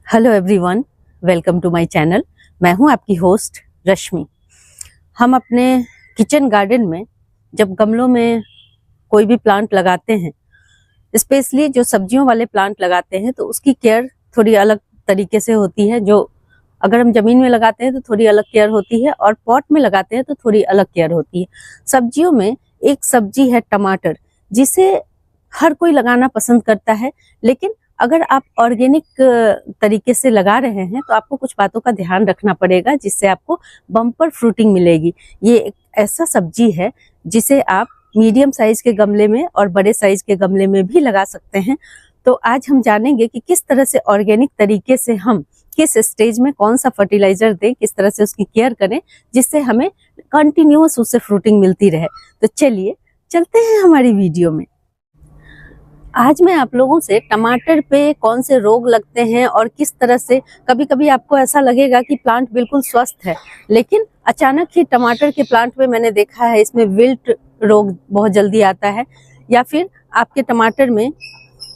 Hello everyone, welcome to my channel. मैं हूं आपकी होस्ट रश्मि। हम अपने किचन गार्डन में जब गमलों में कोई भी प्लांट लगाते हैं, स्पेशली जो सब्जियों वाले प्लांट लगाते हैं, तो उसकी केयर थोड़ी अलग तरीके से होती है। जो अगर हम जमीन में लगाते हैं तो थोड़ी अलग केयर होती है, और पॉट में लगाते हैं तो थोड़ी अलग केयर होती है। सब्जियों में एक सब्जी है टमाटर, जिसे हर कोई लगाना पसंद करता है, लेकिन अगर आप ऑर्गेनिक तरीके से लगा रहे हैं तो आपको कुछ बातों का ध्यान रखना पड़ेगा, जिससे आपको बम्पर फ्रूटिंग मिलेगी। ये एक ऐसा सब्जी है जिसे आप मीडियम साइज के गमले में और बड़े साइज के गमले में भी लगा सकते हैं। तो आज हम जानेंगे कि किस तरह से ऑर्गेनिक तरीके से हम किस स्टेज में कौन सा फर्टिलाइजर दें, किस तरह से उसकी केयर करें, जिससे हमें कंटिन्यूअस उससे फ्रूटिंग मिलती रहे। तो चलिए चलते हैं हमारी वीडियो में। आज मैं आप लोगों से टमाटर पे कौन से रोग लगते हैं और किस तरह से कभी कभी आपको ऐसा लगेगा कि प्लांट बिल्कुल स्वस्थ है, लेकिन अचानक ही टमाटर के प्लांट में मैंने देखा है इसमें विल्ट रोग बहुत जल्दी आता है, या फिर आपके टमाटर में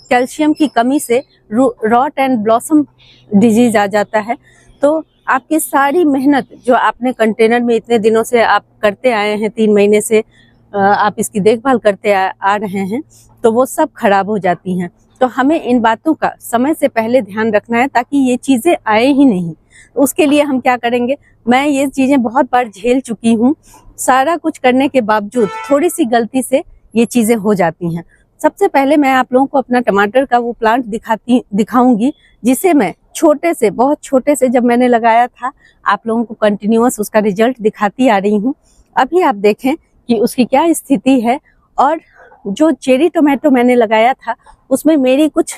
कैल्शियम की कमी से रॉट एंड ब्लॉसम डिजीज आ जाता है। तो आपकी सारी मेहनत जो आपने कंटेनर में इतने दिनों से आप करते आए हैं, 3 महीने से आप इसकी देखभाल करते आ रहे हैं, तो वो सब खराब हो जाती हैं। तो हमें इन बातों का समय से पहले ध्यान रखना है ताकि ये चीज़ें आए ही नहीं। उसके लिए हम क्या करेंगे, मैं ये चीज़ें बहुत बार झेल चुकी हूँ। सारा कुछ करने के बावजूद थोड़ी सी गलती से ये चीज़ें हो जाती हैं। सबसे पहले मैं आप लोगों को अपना टमाटर का वो प्लांट दिखाऊंगी, जिसे मैं छोटे से, बहुत छोटे से जब मैंने लगाया था, आप लोगों को कंटिन्यूअस उसका रिजल्ट दिखाती आ रही हूँ। अभी आप देखें कि उसकी क्या स्थिति है। और जो चेरी टोमेटो मैंने लगाया था उसमें मेरी कुछ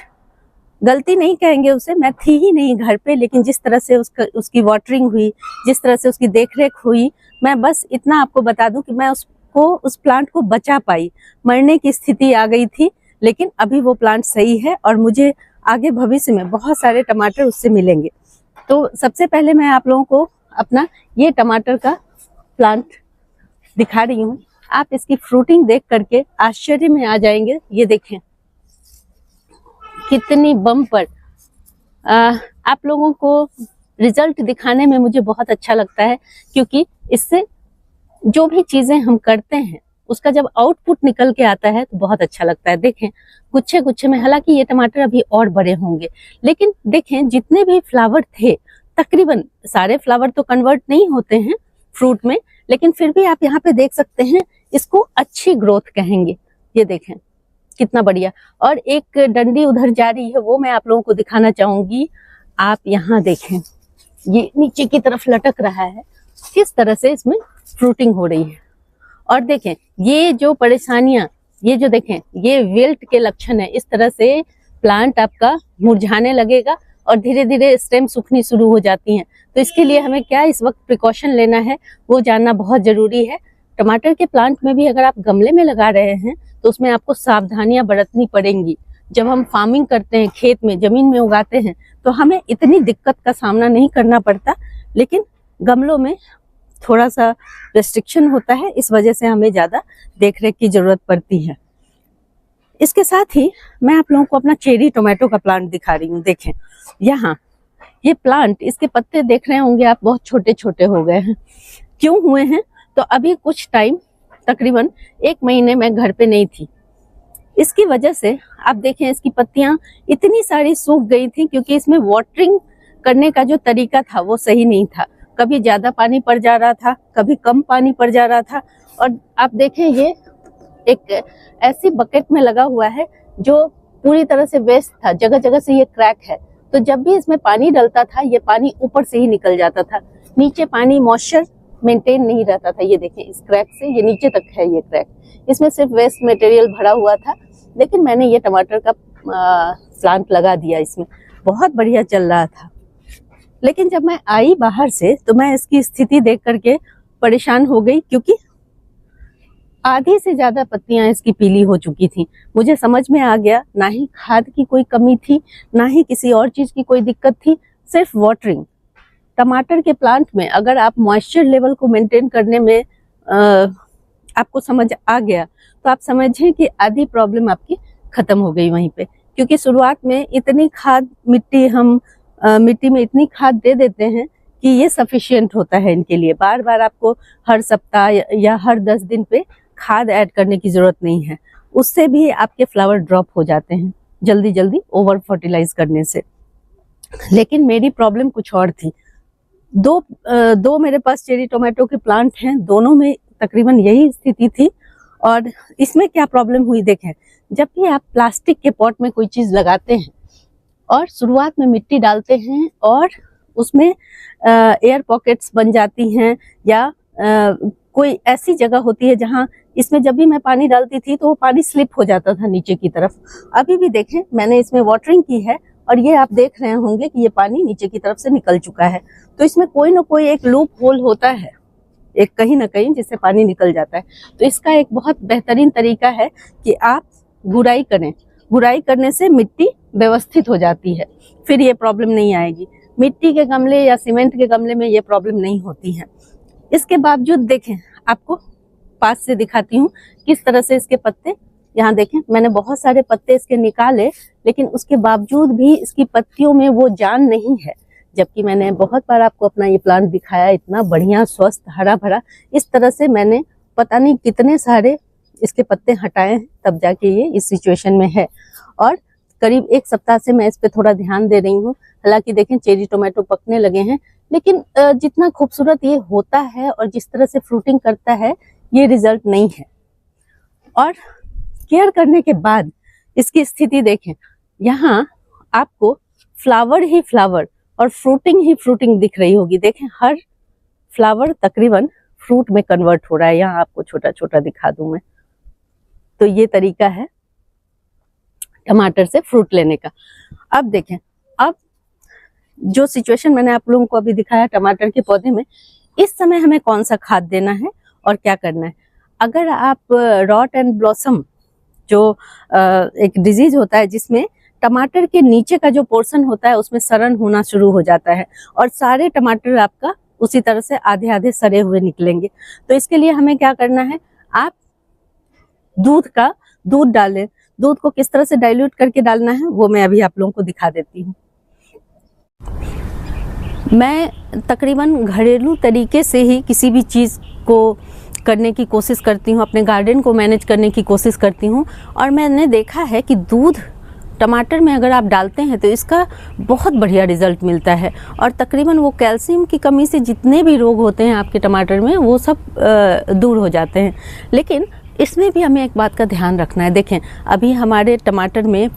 गलती नहीं कहेंगे उसे, मैं थी ही नहीं घर पे, लेकिन जिस तरह से उसकी वाटरिंग हुई, जिस तरह से उसकी देखरेख हुई, मैं बस इतना आपको बता दूं कि मैं उस प्लांट को बचा पाई। मरने की स्थिति आ गई थी, लेकिन अभी वो प्लांट सही है और मुझे आगे भविष्य में बहुत सारे टमाटर उससे मिलेंगे। तो सबसे पहले मैं आप लोगों को अपना ये टमाटर का प्लांट दिखा रही हूँ। आप इसकी फ्रूटिंग देख करके आश्चर्य में आ जाएंगे। ये देखें कितनी बम्पर। आप लोगों को रिजल्ट दिखाने में मुझे बहुत अच्छा लगता है, क्योंकि इससे जो भी चीजें हम करते हैं उसका जब आउटपुट निकल के आता है तो बहुत अच्छा लगता है। देखें गुच्छे गुच्छे में, हालांकि ये टमाटर अभी और बड़े होंगे, लेकिन देखें जितने भी फ्लावर थे, तकरीबन सारे फ्लावर तो कन्वर्ट नहीं होते हैं फ्रूट में, लेकिन फिर भी आप यहाँ पे देख सकते हैं, इसको अच्छी ग्रोथ कहेंगे। ये देखें कितना बढ़िया। और एक डंडी उधर जा रही है, वो मैं आप लोगों को दिखाना चाहूंगी। आप यहाँ देखें, ये नीचे की तरफ लटक रहा है, किस तरह से इसमें फ्रूटिंग हो रही है। और देखें ये जो परेशानियां, ये जो देखें, ये विल्ट के लक्षण है। इस तरह से प्लांट आपका मुरझाने लगेगा और धीरे धीरे स्टेम सूखनी शुरू हो जाती हैं। तो इसके लिए हमें क्या इस वक्त प्रिकॉशन लेना है वो जानना बहुत जरूरी है। टमाटर के प्लांट में भी अगर आप गमले में लगा रहे हैं तो उसमें आपको सावधानियां बरतनी पड़ेंगी। जब हम फार्मिंग करते हैं, खेत में जमीन में उगाते हैं, तो हमें इतनी दिक्कत का सामना नहीं करना पड़ता, लेकिन गमलों में थोड़ा सा रेस्ट्रिक्शन होता है, इस वजह से हमें ज्यादा देखरेख की जरूरत पड़ती है। इसके साथ ही मैं आप लोगों को अपना चेरी टोमेटो का प्लांट दिखा रही हूँ। देखें यहाँ ये प्लांट, इसके पत्ते देख रहे होंगे आप, बहुत छोटे छोटे हो गए हैं। क्यों हुए हैं? तो अभी कुछ टाइम, तकरीबन 1 महीने मैं घर पे नहीं थी। इसकी वजह से आप देखें इसकी पत्तियां इतनी सारी सूख गई थी, क्योंकि इसमें वाटरिंग करने का जो तरीका था वो सही नहीं था। कभी ज्यादा पानी पड़ जा रहा था, कभी कम पानी पड़ जा रहा था। और आप देखें ये एक ऐसी बकेट में लगा हुआ है जो पूरी तरह से वेस्ट था, जगह जगह से ये क्रैक है। तो जब भी इसमें पानी डलता था, ये पानी ऊपर से ही निकल जाता था, नीचे पानी मॉइस्चर मेंटेन नहीं रहता था। ये देखें इस क्रैक से ये नीचे तक है ये क्रैक, इसमें सिर्फ वेस्ट मटेरियल भरा हुआ था। लेकिन मैंने ये टमाटर का प्लांट लगा दिया, इसमें बहुत बढ़िया चल रहा था। लेकिन जब मैं आई बाहर से तो मैं इसकी स्थिति देख करके परेशान हो गई, क्योंकि आधी से ज्यादा पत्तियां इसकी पीली हो चुकी थी। मुझे समझ में आ गया, ना ही खाद की कोई कमी थी, ना ही किसी और चीज की कोई दिक्कत थी, सिर्फ वाटरिंग। टमाटर के प्लांट में अगर आप मॉइस्चर लेवल को मेंटेन करने में आपको समझ आ गया, तो आप समझें कि आधी प्रॉब्लम आपकी खत्म हो गई वहीं पे। क्योंकि शुरुआत में इतनी खाद मिट्टी हम मिट्टी में इतनी खाद दे देते हैं कि ये सफिशिएंट होता है इनके लिए। बार बार आपको हर सप्ताह या हर 10 दिन पे खाद ऐड करने की जरूरत नहीं है। उससे भी आपके फ्लावर ड्रॉप हो जाते हैं जल्दी जल्दी ओवर फर्टिलाइज करने से। लेकिन मेरी प्रॉब्लम कुछ और थी। दो मेरे पास चेरी टोमेटो के प्लांट हैं, दोनों में तकरीबन यही स्थिति थी। और इसमें क्या प्रॉब्लम हुई देखें, जब भी आप प्लास्टिक के पॉट में कोई चीज लगाते हैं और शुरुआत में मिट्टी डालते हैं और उसमें एयर पॉकेट्स बन जाती हैं या कोई ऐसी जगह होती है जहां इसमें जब भी मैं पानी डालती थी तो वो पानी स्लिप हो जाता था नीचे की तरफ। अभी भी देखें मैंने इसमें वाटरिंग की है और ये आप देख रहे होंगे कि ये पानी नीचे की तरफ से निकल चुका है। तो इसमें कोई ना कोई एक लूप होल होता है, एक कहीं ना कहीं जिससे पानी निकल जाता है। तो इसका एक बहुत बेहतरीन तरीका है कि आप गुड़ाई करें। गुड़ाई करने से मिट्टी व्यवस्थित हो जाती है, फिर ये प्रॉब्लम नहीं आएगी। मिट्टी के गमले या सीमेंट के गमले में ये प्रॉब्लम नहीं होती है। इसके बावजूद देखें, आपको पास से दिखाती हूँ किस तरह से इसके पत्ते, यहाँ देखें मैंने बहुत सारे पत्ते इसके निकाले, लेकिन उसके बावजूद भी इसकी पत्तियों में वो जान नहीं है। जबकि मैंने बहुत बार आपको अपना ये प्लांट दिखाया, इतना बढ़िया स्वस्थ हरा भरा। इस तरह से मैंने पता नहीं कितने सारे इसके पत्ते हटाए हैं, तब जाके ये इस सिचुएशन में है। और करीब 1 सप्ताह से मैं इस पे थोड़ा ध्यान दे रही हूँ। हालांकि देखें चेरी टोमेटो पकने लगे हैं, लेकिन जितना खूबसूरत ये होता है और जिस तरह से फ्रूटिंग करता है ये रिजल्ट नहीं है। और केयर करने के बाद इसकी स्थिति देखें, यहाँ आपको फ्लावर ही फ्लावर और फ्रूटिंग ही फ्रूटिंग दिख रही होगी। देखें हर फ्लावर तकरीबन फ्रूट में कन्वर्ट हो रहा है। यहाँ आपको छोटा छोटा दिखा दूं मैं। तो ये तरीका है टमाटर से फ्रूट लेने का। अब देखें, अब जो सिचुएशन मैंने आप लोगों को अभी दिखाया टमाटर के पौधे में, इस समय हमें कौन सा खाद देना है और क्या करना है। अगर आप रॉट एंड ब्लॉसम जो एक डिजीज होता है जिसमें टमाटर के नीचे का जो पोर्शन होता है उसमें सड़न होना शुरू हो जाता है और सारे टमाटर आपका उसी तरह से आधे आधे सड़े हुए निकलेंगे। तो इसके लिए हमें क्या करना है, आप दूध डालें। दूध को किस तरह से डाइल्यूट करके डालना है वो मैं अभी आप लोगों को दिखा देती हूँ। मैं तकरीबन घरेलू तरीके से ही किसी भी चीज़ को करने की कोशिश करती हूँ, अपने गार्डन को मैनेज करने की कोशिश करती हूँ। और मैंने देखा है कि दूध टमाटर में अगर आप डालते हैं तो इसका बहुत बढ़िया रिजल्ट मिलता है। और तकरीबन वो कैल्शियम की कमी से जितने भी रोग होते हैं आपके टमाटर में वो सब दूर हो जाते हैं। लेकिन इसमें भी हमें एक बात का ध्यान रखना है। देखें अभी हमारे टमाटर में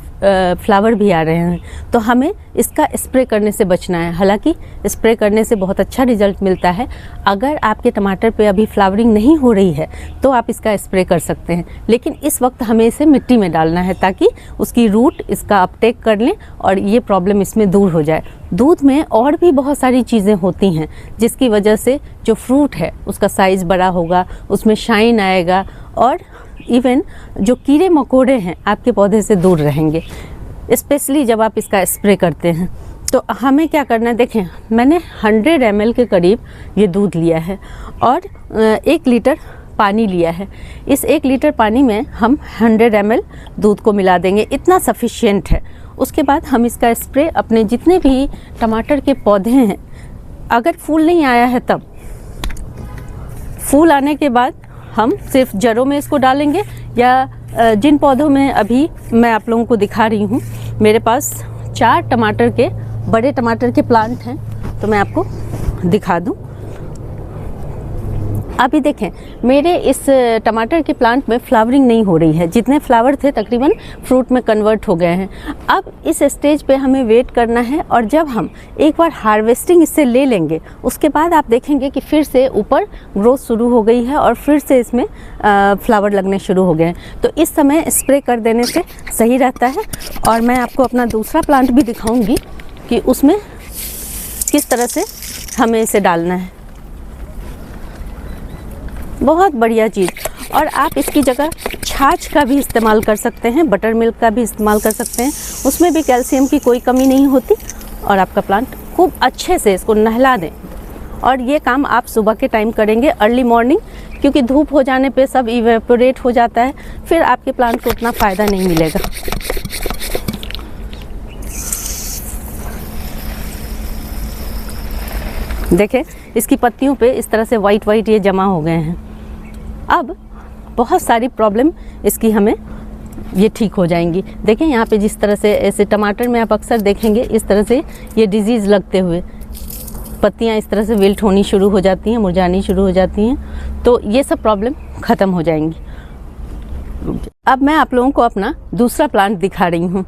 फ्लावर भी आ रहे हैं, तो हमें इसका स्प्रे करने से बचना है। हालांकि स्प्रे करने से बहुत अच्छा रिजल्ट मिलता है। अगर आपके टमाटर पे अभी फ्लावरिंग नहीं हो रही है तो आप इसका स्प्रे कर सकते हैं, लेकिन इस वक्त हमें इसे मिट्टी में डालना है ताकि उसकी रूट इसका अपटेक कर लें और ये प्रॉब्लम इसमें दूर हो जाए। दूध में और भी बहुत सारी चीज़ें होती हैं जिसकी वजह से जो फ्रूट है उसका साइज़ बड़ा होगा, उसमें शाइन आएगा और इवन जो कीड़े मकोड़े हैं आपके पौधे से दूर रहेंगे, स्पेशली जब आप इसका स्प्रे करते हैं। तो हमें क्या करना है, देखें मैंने 100 ml के करीब ये दूध लिया है और 1 लीटर पानी लिया है। इस 1 लीटर पानी में हम 100 ml दूध को मिला देंगे, इतना सफिशिएंट है। उसके बाद हम इसका स्प्रे अपने जितने भी टमाटर के पौधे हैं, अगर फूल नहीं आया है तब, फूल आने के बाद हम सिर्फ जड़ों में इसको डालेंगे, या जिन पौधों में अभी मैं आप लोगों को दिखा रही हूँ, मेरे पास 4 टमाटर के बड़े टमाटर के प्लांट हैं, तो मैं आपको दिखा दूँ। अभी देखें मेरे इस टमाटर के प्लांट में फ्लावरिंग नहीं हो रही है, जितने फ्लावर थे तकरीबन फ्रूट में कन्वर्ट हो गए हैं। अब इस स्टेज पे हमें वेट करना है और जब हम एक बार हार्वेस्टिंग इससे ले लेंगे उसके बाद आप देखेंगे कि फिर से ऊपर ग्रोथ शुरू हो गई है और फिर से इसमें फ्लावर लगने शुरू हो गए हैं। तो इस समय स्प्रे कर देने से सही रहता है। और मैं आपको अपना दूसरा प्लांट भी दिखाऊँगी कि उसमें किस तरह से हमें इसे डालना है। बहुत बढ़िया चीज़। और आप इसकी जगह छाछ का भी इस्तेमाल कर सकते हैं, बटर मिल्क का भी इस्तेमाल कर सकते हैं, उसमें भी कैल्शियम की कोई कमी नहीं होती। और आपका प्लांट खूब अच्छे से इसको नहला दें। और ये काम आप सुबह के टाइम करेंगे, अर्ली मॉर्निंग, क्योंकि धूप हो जाने पे सब इवेपोरेट हो जाता है, फिर आपके प्लांट को उतना फ़ायदा नहीं मिलेगा। देखें इसकी पत्तियों पे इस तरह से वाइट वाइट ये जमा हो गए हैं। अब बहुत सारी प्रॉब्लम इसकी हमें ये ठीक हो जाएंगी। देखें यहाँ पे जिस तरह से ऐसे टमाटर में आप अक्सर देखेंगे इस तरह से ये डिजीज़ लगते हुए पत्तियाँ इस तरह से विल्ट होनी शुरू हो जाती हैं, मुरझानी शुरू हो जाती हैं, तो ये सब प्रॉब्लम ख़त्म हो जाएंगी। अब मैं आप लोगों को अपना दूसरा प्लांट दिखा रही हूँ।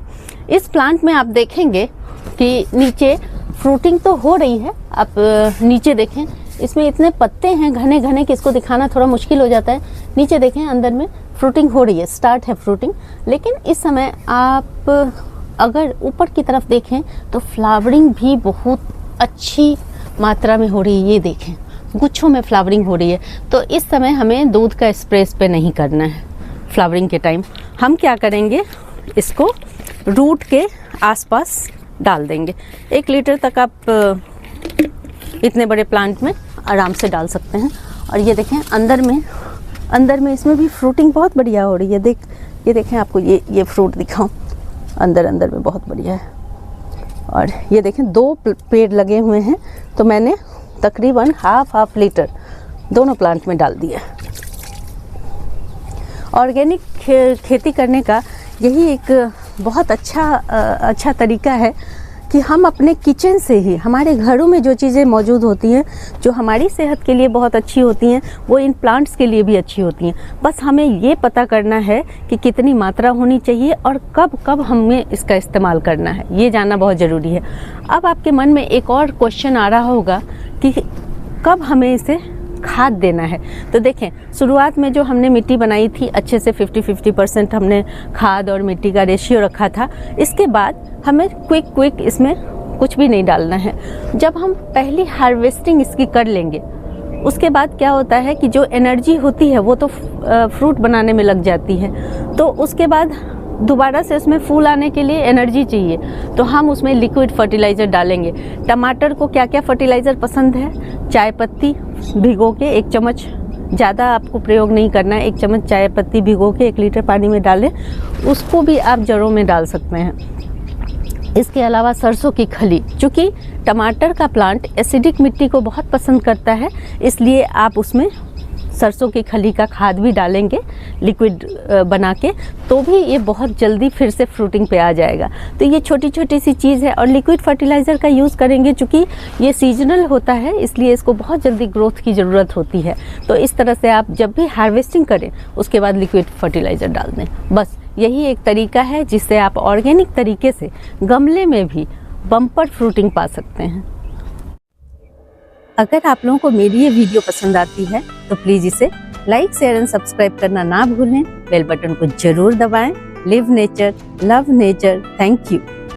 इस प्लांट में आप देखेंगे कि नीचे फ्रूटिंग तो हो रही है। आप नीचे देखें, इसमें इतने पत्ते हैं घने घने कि इसको दिखाना थोड़ा मुश्किल हो जाता है। नीचे देखें अंदर में फ्रूटिंग हो रही है, स्टार्ट है फ्रूटिंग। लेकिन इस समय आप अगर ऊपर की तरफ देखें तो फ्लावरिंग भी बहुत अच्छी मात्रा में हो रही है। ये देखें गुच्छों में फ्लावरिंग हो रही है। तो इस समय हमें दूध का स्प्रे इस पे नहीं करना है। फ्लावरिंग के टाइम हम क्या करेंगे, इसको रूट के आसपास डाल देंगे। 1 लीटर तक आप इतने बड़े प्लांट में आराम से डाल सकते हैं। और ये देखें अंदर में इसमें भी फ्रूटिंग बहुत बढ़िया हो रही है। ये देखें, आपको ये फ्रूट दिखाऊं, अंदर में बहुत बढ़िया है। और ये देखें 2 पेड़ लगे हुए हैं, तो मैंने तकरीबन हाफ लीटर दोनों प्लांट में डाल दिया। ऑर्गेनिक खेती करने का यही एक बहुत अच्छा तरीका है कि हम अपने किचन से ही, हमारे घरों में जो चीज़ें मौजूद होती हैं जो हमारी सेहत के लिए बहुत अच्छी होती हैं, वो इन प्लांट्स के लिए भी अच्छी होती हैं। बस हमें ये पता करना है कि कितनी मात्रा होनी चाहिए और कब हमें इसका इस्तेमाल करना है, ये जानना बहुत ज़रूरी है। अब आपके मन में एक और क्वेश्चन आ रहा होगा कि कब हमें इसे खाद देना है। तो देखें, शुरुआत में जो हमने मिट्टी बनाई थी अच्छे से 50-50% हमने खाद और मिट्टी का रेशियो रखा था। इसके बाद हमें क्विक इसमें कुछ भी नहीं डालना है। जब हम पहली हार्वेस्टिंग इसकी कर लेंगे, उसके बाद क्या होता है कि जो एनर्जी होती है वो तो फ्रूट बनाने में लग जाती है। तो उसके बाद दोबारा से उसमें फूल आने के लिए एनर्जी चाहिए, तो हम उसमें लिक्विड फर्टिलाइज़र डालेंगे। टमाटर को क्या क्या फर्टिलाइज़र पसंद है? चाय पत्ती भिगो के 1 चम्मच, ज़्यादा आपको प्रयोग नहीं करना है, 1 चम्मच चाय पत्ती भिगो के 1 लीटर पानी में डालें, उसको भी आप जड़ों में डाल सकते हैं। इसके अलावा सरसों की खली, चूँकि टमाटर का प्लांट एसिडिक मिट्टी को बहुत पसंद करता है, इसलिए आप उसमें सरसों की खली का खाद भी डालेंगे लिक्विड बना के, तो भी ये बहुत जल्दी फिर से फ्रूटिंग पे आ जाएगा। तो ये छोटी सी चीज़ है। और लिक्विड फर्टिलाइज़र का यूज़ करेंगे, चूँकि ये सीजनल होता है, इसलिए इसको बहुत जल्दी ग्रोथ की ज़रूरत होती है। तो इस तरह से आप जब भी हार्वेस्टिंग करें उसके बाद लिक्विड फर्टिलाइज़र डाल दें। बस यही एक तरीका है जिससे आप ऑर्गेनिक तरीके से गमले में भी बम्पर फ्रूटिंग पा सकते हैं। अगर आप लोगों को मेरी ये वीडियो पसंद आती है तो प्लीज़ इसे लाइक, शेयर एंड सब्सक्राइब करना ना भूलें। बेल बटन को जरूर दबाएं। Live nature, love nature. Thank you.